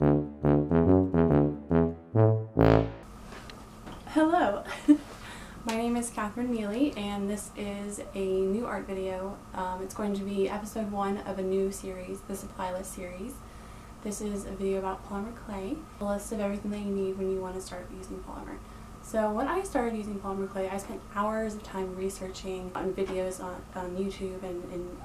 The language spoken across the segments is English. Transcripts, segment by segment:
Hello, my name is Catherine Neely, and this is a new art video. It's going to be episode 1 of a new series, the supply list series. This is a video about polymer clay, a list of everything that you need when you want to start using polymer. So when I started using polymer clay, I spent hours of time researching on videos on YouTube and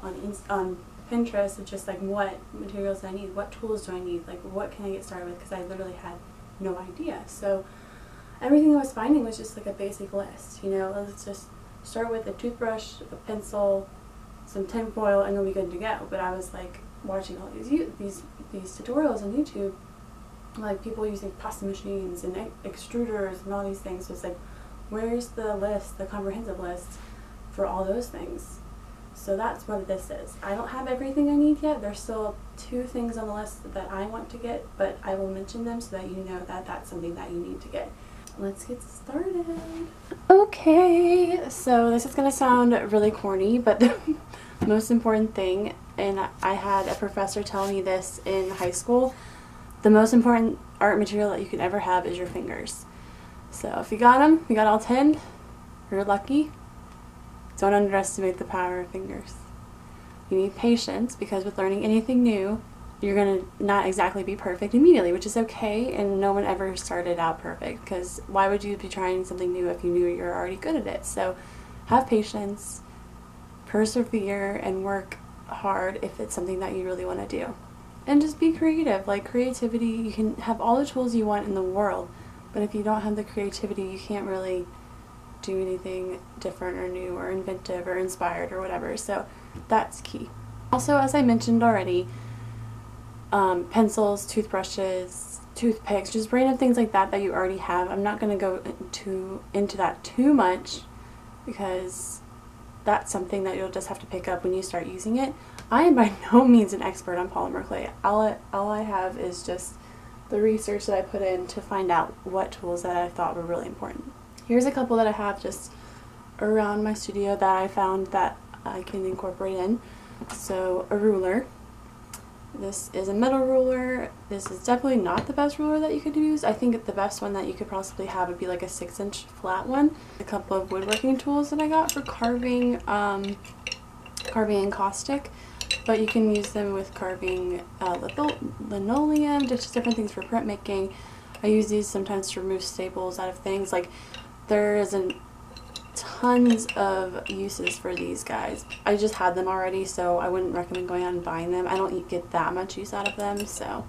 on Pinterest of just like what materials do I need, what tools do I need, like what can I get started with, because I literally had no idea. So everything I was finding was just like a basic list, you know, let's just start with a toothbrush, a pencil, some tin foil, and you'll be good to go. But I was like watching all these tutorials on YouTube, like people using pasta machines and extruders and all these things. So it's like, where's the list, the comprehensive list for all those things? So that's what this is. I don't have everything I need yet. There's still 2 things on the list that I want to get, but I will mention them so that you know that that's something that you need to get. Let's get started. Okay, so this is going to sound really corny, but the most important thing, and I had a professor tell me this in high school, the most important art material that you could ever have is your fingers. So if you got them, you got all 10, you're lucky. Don't underestimate the power of fingers. You need patience, because with learning anything new, you're going to not exactly be perfect immediately, which is okay, and no one ever started out perfect, because why would you be trying something new if you knew you're already good at it? So have patience, persevere, and work hard if it's something that you really want to do. And just be creative. Like, creativity, you can have all the tools you want in the world, but if you don't have the creativity, you can't really do anything different or new or inventive or inspired or whatever. So that's key. Also, as I mentioned already, pencils, toothbrushes, toothpicks, just random things like that that you already have. I'm not going to go into that too much, because that's something that you'll just have to pick up when you start using it. I am by no means an expert on polymer clay. All I have is just the research that I put in to find out what tools that I thought were really important. Here's a couple that I have just around my studio that I found that I can incorporate in. So a ruler. This is a metal ruler. This is definitely not the best ruler that you could use. I think the best one that you could possibly have would be like a 6-inch flat one. A couple of woodworking tools that I got for carving, carving encaustic, but you can use them with carving linoleum, just different things for printmaking. I use these sometimes to remove staples out of things. Like, there isn't tons of uses for these guys. I just had them already, so I wouldn't recommend going out and buying them. I don't get that much use out of them, so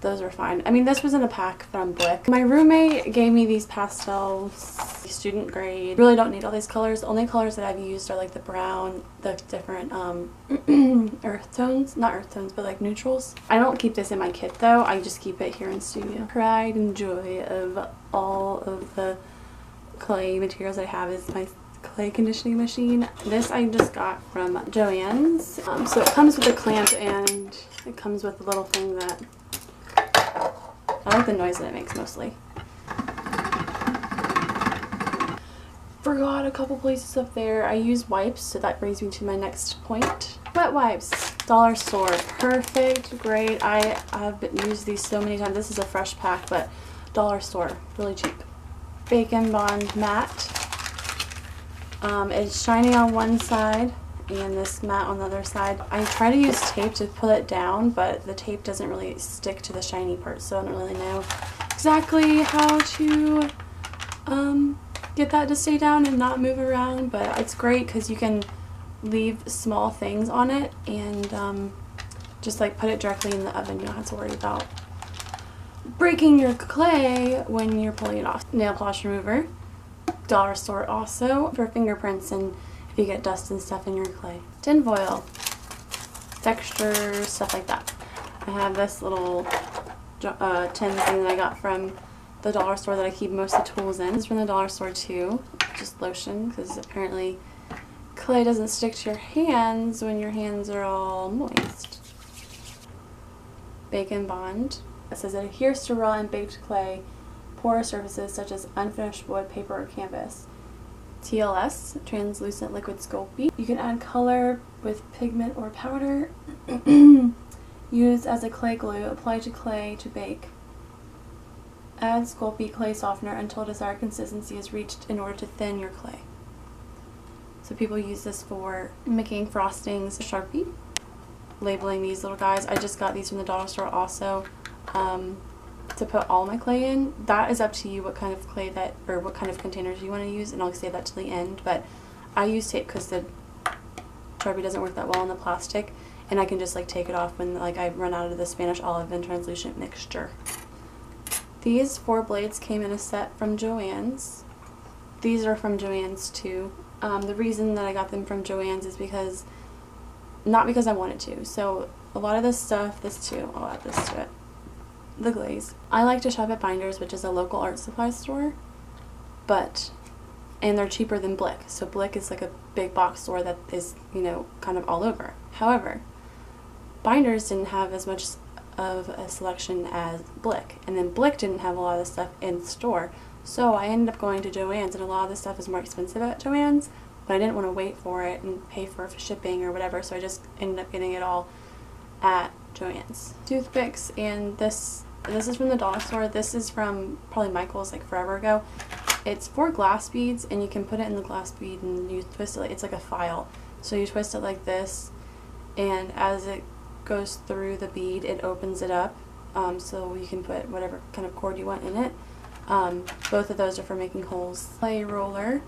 those are fine. I mean, this was in a pack from Blick. My roommate gave me these pastels, student grade. Really don't need all these colors. The only colors that I've used are like the brown, the different earth tones, not earth tones, but like neutrals. I don't keep this in my kit though. I just keep it here in studio. Pride and joy of all of the clay materials I have is my clay conditioning machine. This I just got from Joann's. So it comes with a clamp, and it comes with a little thing that I like the noise that it makes mostly. Forgot a couple places up there. I use wipes, so that brings me to my next point. Wet wipes. Dollar store. Perfect. Great. I have used these so many times. This is a fresh pack, but dollar store. Really cheap. Bacon Bond matte. It's shiny on one side and this matte on the other side. I try to use tape to pull it down, but the tape doesn't really stick to the shiny part, so I don't really know exactly how to get that to stay down and not move around, but it's great because you can leave small things on it and just like put it directly in the oven. You don't have to worry about breaking your clay when you're pulling it off. Nail polish remover. Dollar store also for fingerprints and if you get dust and stuff in your clay. Tin foil, texture, stuff like that. I have this little tin thing that I got from the dollar store that I keep most of the tools in. It's from the dollar store too, just lotion, because apparently clay doesn't stick to your hands when your hands are all moist. Bacon Bond. It says it adheres to raw and baked clay, porous surfaces such as unfinished wood, paper, or canvas. TLS, translucent liquid sculpey. You can add color with pigment or powder. Use as a clay glue. Apply to clay to bake. Add Sculpey clay softener until desired consistency is reached in order to thin your clay. So people use this for making frostings. Sharpie. Labeling these little guys. I just got these from the dollar store also to put all my clay in. That is up to you what kind of clay or what kind of containers you want to use, and I'll save that to the end. But I use tape because the Sharpie doesn't work that well on the plastic, and I can just like take it off when like I run out of the Spanish olive and translucent mixture. These 4 blades came in a set from Joann's. These are from Joann's too. The reason that I got them from Joann's is because, not because I wanted to. So a lot of this stuff, this too, I'll add this to it. The glaze. I like to shop at Binders, which is a local art supply store, and they're cheaper than Blick. So Blick is like a big box store that is, you know, kind of all over. However, Binders didn't have as much of a selection as Blick, and then Blick didn't have a lot of stuff in store, so I ended up going to Joann's, and a lot of the stuff is more expensive at Joann's, but I didn't want to wait for it and pay for shipping or whatever, so I just ended up getting it all at Joann's. Toothpicks, and this is from the dollar store. This is from probably Michael's like forever ago. It's for glass beads, and you can put it in the glass bead and you twist it like it's like a file. So you twist it like this, and as it goes through the bead, it opens it up, so you can put whatever kind of cord you want in it. Both of those are for making holes. Clay roller.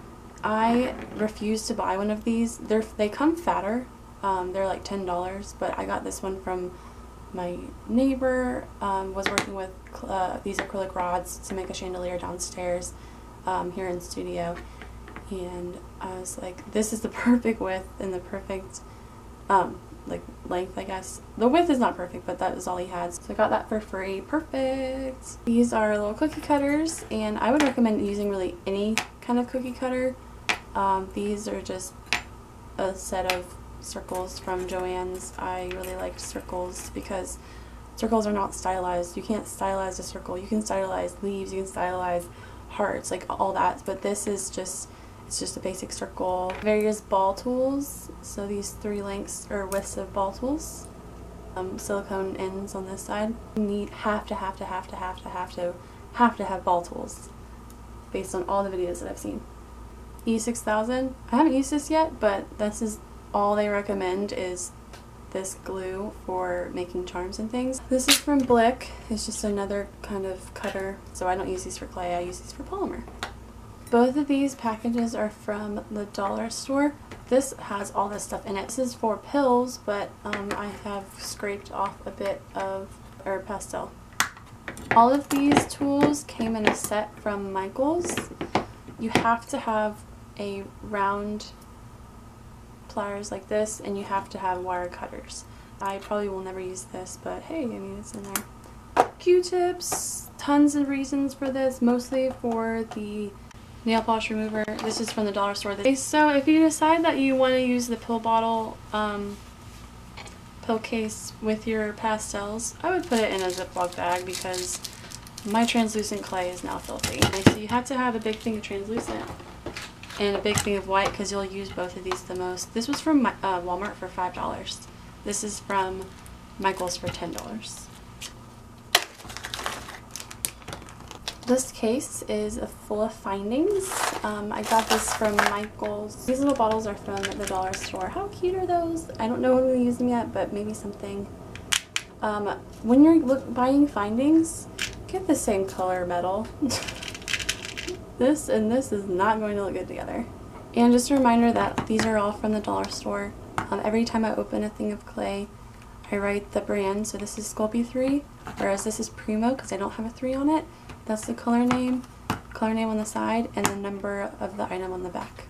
I refuse to buy one of these. They come fatter. They're like $10, but I got this one from my neighbor. Was working with these acrylic rods to make a chandelier downstairs here in studio, and I was like, this is the perfect width and the perfect like length, I guess. The width is not perfect, but that was all he had, so I got that for free. Perfect. These are little cookie cutters, and I would recommend using really any kind of cookie cutter. These are just a set of circles from Joann's. I really liked circles because circles are not stylized. You can't stylize a circle. You can stylize leaves, you can stylize hearts, like all that, but this is just, it's just a basic circle. Various ball tools. So these 3 lengths or widths of ball tools. Silicone ends on this side. You have to have ball tools based on all the videos that I've seen. E6000. I haven't used this yet, but this is all they recommend is this glue for making charms and things. This is from Blick. It's just another kind of cutter. So I don't use these for clay, I use these for polymer. Both of these packages are from the dollar store. This has all this stuff in it. This is for pills, but I have scraped off a bit of pastel. All of these tools came in a set from Michael's. You have to have a round pliers like this, and you have to have wire cutters. I probably will never use this, but hey, I mean, it's in there. Q-tips. Tons of reasons for this, mostly for the nail polish remover. This is from the dollar store. Okay, so if you decide that you want to use the pill bottle pill case with your pastels, I would put it in a Ziploc bag because my translucent clay is now filthy. So you have to have a big thing of translucent and a big thing of white because you'll use both of these the most. This was from Walmart for $5. This is from Michael's for $10. This case is full of findings. I got this from Michael's. These little bottles are from the dollar store. How cute are those? I don't know when we use them yet, but maybe something. When you're buying findings, get the same color metal. This and this is not going to look good together. And just a reminder that these are all from the dollar store. Every time I open a thing of clay, I write the brand. So this is Sculpey 3, whereas this is Primo because I don't have a 3 on it. That's the color name on the side, and the number of the item on the back.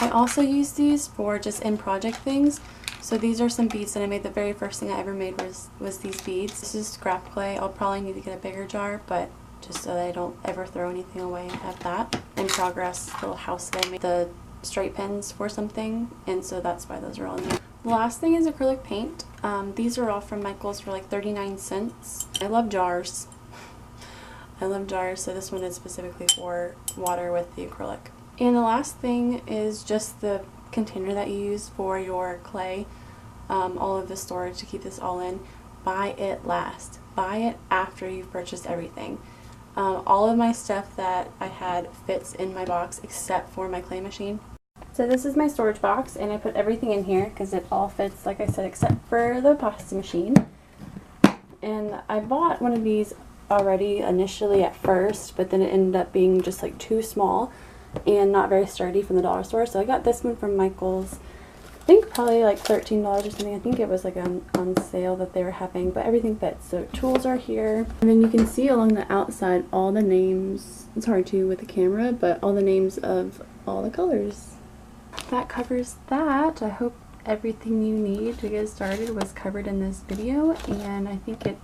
I also use these for just in project things. So these are some beads that I made. The very first thing I ever made was these beads. This is scrap clay. I'll probably need to get a bigger jar, but just so that I don't ever throw anything away, I have that. In progress, little house that I made. The straight pins for something, and so that's why those are all in here. The last thing is acrylic paint. These are all from Michael's for like 39 cents. I love jars. I love jars, so this one is specifically for water with the acrylic. And the last thing is just the container that you use for your clay, all of the storage to keep this all in. buy it last. Buy it after you've purchased everything. All of my stuff that I had fits in my box except for my clay machine. So this is my storage box, and I put everything in here because it all fits, like I said, except for the pasta machine. And I bought one of these already initially at first, but then it ended up being just like too small and not very sturdy from the dollar store. So I got this one from Michael's. I think probably like $13 or something. I think it was like on sale that they were having, but everything fits. So tools are here. And then you can see along the outside all the names. It's hard to with the camera, but all the names of all the colors. That covers that. I hope everything you need to get started was covered in this video, and I think it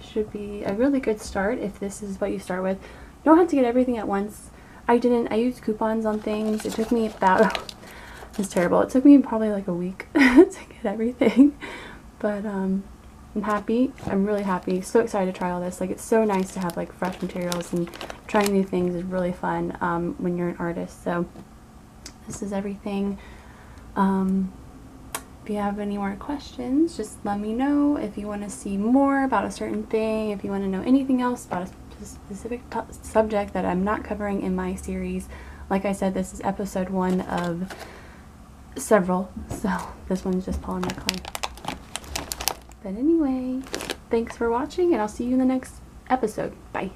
should be a really good start if this is what you start with. You don't have to get everything at once. I used coupons on things. It took me about, it's terrible, it took me probably like a week to get everything, but I'm happy. I'm really happy. So excited to try all this. Like, it's so nice to have like fresh materials, and trying new things is really fun when you're an artist. So this is everything. If you have any more questions, just let me know. If you want to see more about a certain thing, if you want to know anything else about a specific subject that I'm not covering in my series. Like I said, this is episode 1 of several, so this one's just polymer clay. But anyway, thanks for watching, and I'll see you in the next episode. Bye.